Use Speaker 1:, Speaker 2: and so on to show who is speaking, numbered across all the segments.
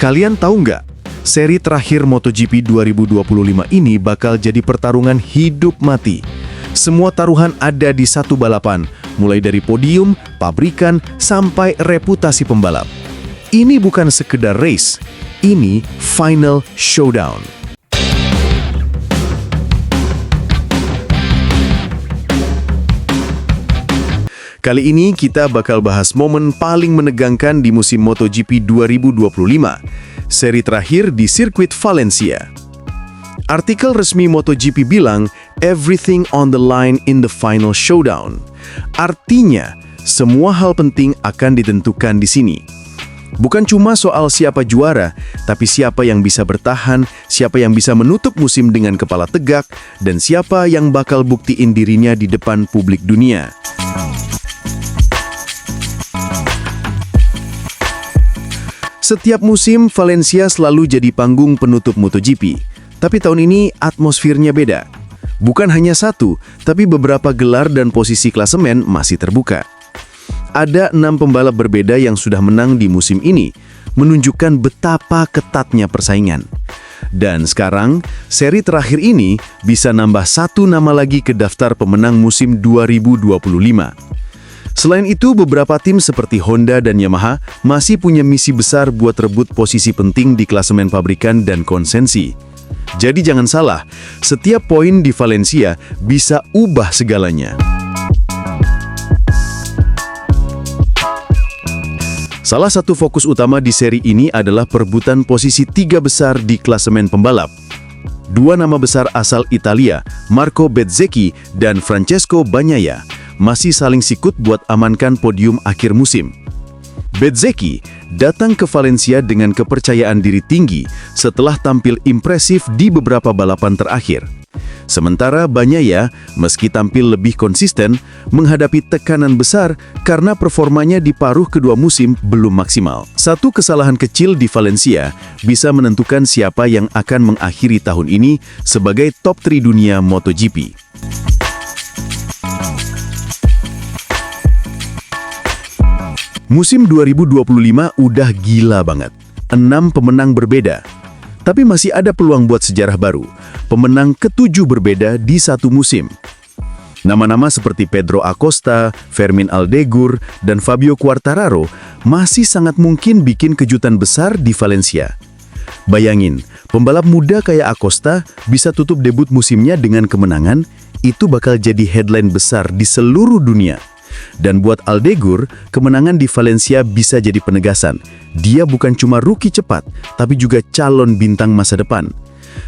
Speaker 1: Kalian tahu nggak? Seri terakhir MotoGP 2025 ini bakal jadi pertarungan hidup mati. Semua taruhan ada di satu balapan, mulai dari podium, pabrikan, sampai reputasi pembalap. Ini bukan sekedar race, ini final showdown. Kali ini kita bakal bahas momen paling menegangkan di musim MotoGP 2025, seri terakhir di sirkuit Valencia. Artikel resmi MotoGP bilang, everything on the line in the final showdown. Artinya, semua hal penting akan ditentukan di sini. Bukan cuma soal siapa juara, tapi siapa yang bisa bertahan, siapa yang bisa menutup musim dengan kepala tegak, dan siapa yang bakal buktiin dirinya di depan publik dunia. Setiap musim, Valencia selalu jadi panggung penutup MotoGP. Tapi tahun ini atmosfernya beda. Bukan hanya satu, tapi beberapa gelar dan posisi klasemen masih terbuka. Ada 6 pembalap berbeda yang sudah menang di musim ini, menunjukkan betapa ketatnya persaingan. Dan sekarang, seri terakhir ini bisa nambah 1 nama lagi ke daftar pemenang musim 2025. Selain itu, beberapa tim seperti Honda dan Yamaha masih punya misi besar buat rebut posisi penting di klasemen pabrikan dan konsensi. Jadi jangan salah, setiap poin di Valencia bisa ubah segalanya. Salah satu fokus utama di seri ini adalah perebutan posisi 3 besar di klasemen pembalap. 2 nama besar asal Italia, Marco Bezzecchi dan Francesco Bagnaia, masih saling sikut buat amankan podium akhir musim. Bezzecchi datang ke Valencia dengan kepercayaan diri tinggi setelah tampil impresif di beberapa balapan terakhir. Sementara Bagnaia, meski tampil lebih konsisten, menghadapi tekanan besar karena performanya di paruh kedua musim belum maksimal. Satu kesalahan kecil di Valencia bisa menentukan siapa yang akan mengakhiri tahun ini sebagai top 3 dunia MotoGP. Musim 2025 udah gila banget. 6 pemenang berbeda. Tapi masih ada peluang buat sejarah baru. Pemenang ke-7 berbeda di satu musim. Nama-nama seperti Pedro Acosta, Fermin Aldegur, dan Fabio Quartararo masih sangat mungkin bikin kejutan besar di Valencia. Bayangin, pembalap muda kayak Acosta bisa tutup debut musimnya dengan kemenangan, itu bakal jadi headline besar di seluruh dunia. Dan buat Aldegur, kemenangan di Valencia bisa jadi penegasan. Dia bukan cuma rookie cepat, tapi juga calon bintang masa depan.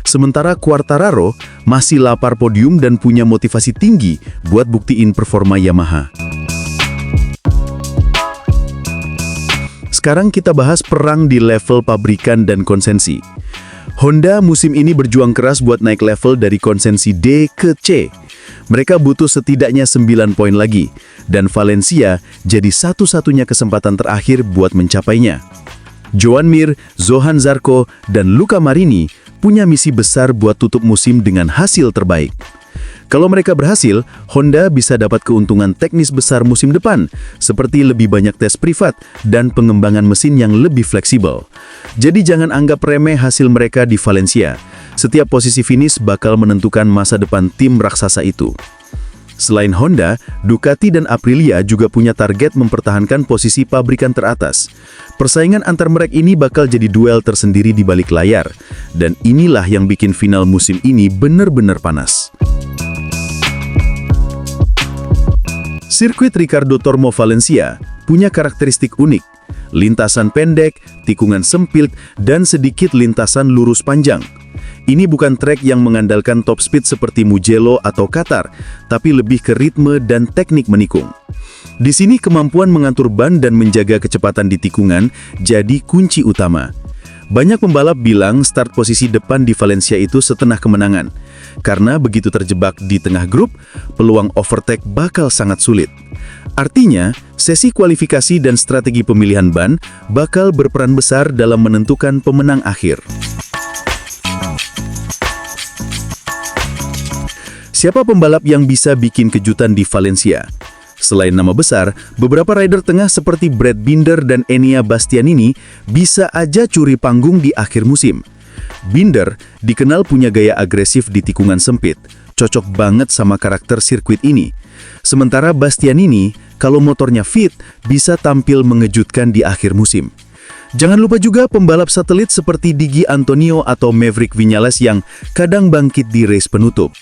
Speaker 1: Sementara Quartararo masih lapar podium dan punya motivasi tinggi buat buktiin performa Yamaha. Sekarang kita bahas perang di level pabrikan dan konsensi. Honda musim ini berjuang keras buat naik level dari konsensi D ke C. Mereka butuh setidaknya 9 poin lagi, dan Valencia jadi satu-satunya kesempatan terakhir buat mencapainya. Joan Mir, Zohan Zarco, dan Luca Marini punya misi besar buat tutup musim dengan hasil terbaik. Kalau mereka berhasil, Honda bisa dapat keuntungan teknis besar musim depan, seperti lebih banyak tes privat dan pengembangan mesin yang lebih fleksibel. Jadi jangan anggap remeh hasil mereka di Valencia. Setiap posisi finish bakal menentukan masa depan tim raksasa itu. Selain Honda, Ducati dan Aprilia juga punya target mempertahankan posisi pabrikan teratas. Persaingan antar merek ini bakal jadi duel tersendiri di balik layar. Dan inilah yang bikin final musim ini benar-benar panas. Sirkuit Ricardo Tormo Valencia punya karakteristik unik. Lintasan pendek, tikungan sempit, dan sedikit lintasan lurus panjang. Ini bukan trek yang mengandalkan top speed seperti Mugello atau Qatar, tapi lebih ke ritme dan teknik menikung. Di sini kemampuan mengatur ban dan menjaga kecepatan di tikungan jadi kunci utama. Banyak pembalap bilang start posisi depan di Valencia itu setengah kemenangan. Karena begitu terjebak di tengah grup, peluang overtake bakal sangat sulit. Artinya, sesi kualifikasi dan strategi pemilihan ban bakal berperan besar dalam menentukan pemenang akhir. Siapa pembalap yang bisa bikin kejutan di Valencia? Selain nama besar, beberapa rider tengah seperti Brad Binder dan Enea Bastianini bisa aja curi panggung di akhir musim. Binder dikenal punya gaya agresif di tikungan sempit, cocok banget sama karakter sirkuit ini. Sementara Bastianini, kalau motornya fit, bisa tampil mengejutkan di akhir musim. Jangan lupa juga pembalap satelit seperti Digi Antonio atau Maverick Viñales yang kadang bangkit di race penutup.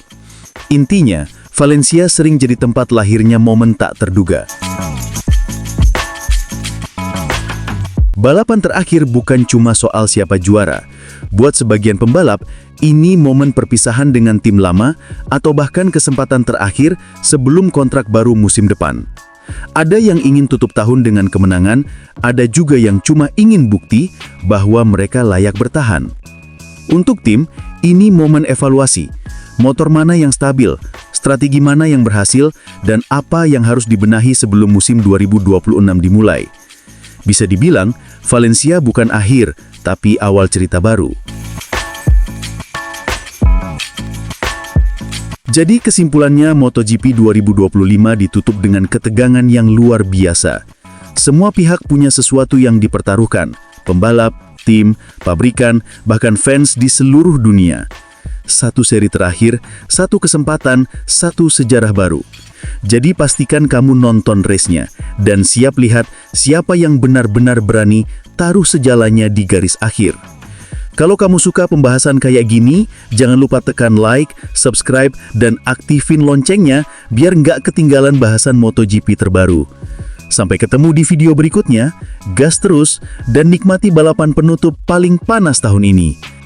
Speaker 1: Intinya, Valencia sering jadi tempat lahirnya momen tak terduga. Balapan terakhir bukan cuma soal siapa juara. Buat sebagian pembalap, ini momen perpisahan dengan tim lama atau bahkan kesempatan terakhir sebelum kontrak baru musim depan. Ada yang ingin tutup tahun dengan kemenangan, ada juga yang cuma ingin bukti bahwa mereka layak bertahan. Untuk tim, ini momen evaluasi. Motor mana yang stabil, strategi mana yang berhasil, dan apa yang harus dibenahi sebelum musim 2026 dimulai. Bisa dibilang, Valencia bukan akhir, tapi awal cerita baru. Jadi kesimpulannya, MotoGP 2025 ditutup dengan ketegangan yang luar biasa. Semua pihak punya sesuatu yang dipertaruhkan, pembalap, tim, pabrikan, bahkan fans di seluruh dunia. Satu seri terakhir, satu kesempatan, satu sejarah baru. Jadi pastikan kamu nonton race-nya dan siap lihat siapa yang benar-benar berani taruh sejalannya di garis akhir. Kalau kamu suka pembahasan kayak gini, jangan lupa tekan like, subscribe, dan aktifin loncengnya biar nggak ketinggalan bahasan MotoGP terbaru. Sampai ketemu di video berikutnya, gas terus dan nikmati balapan penutup paling panas tahun ini.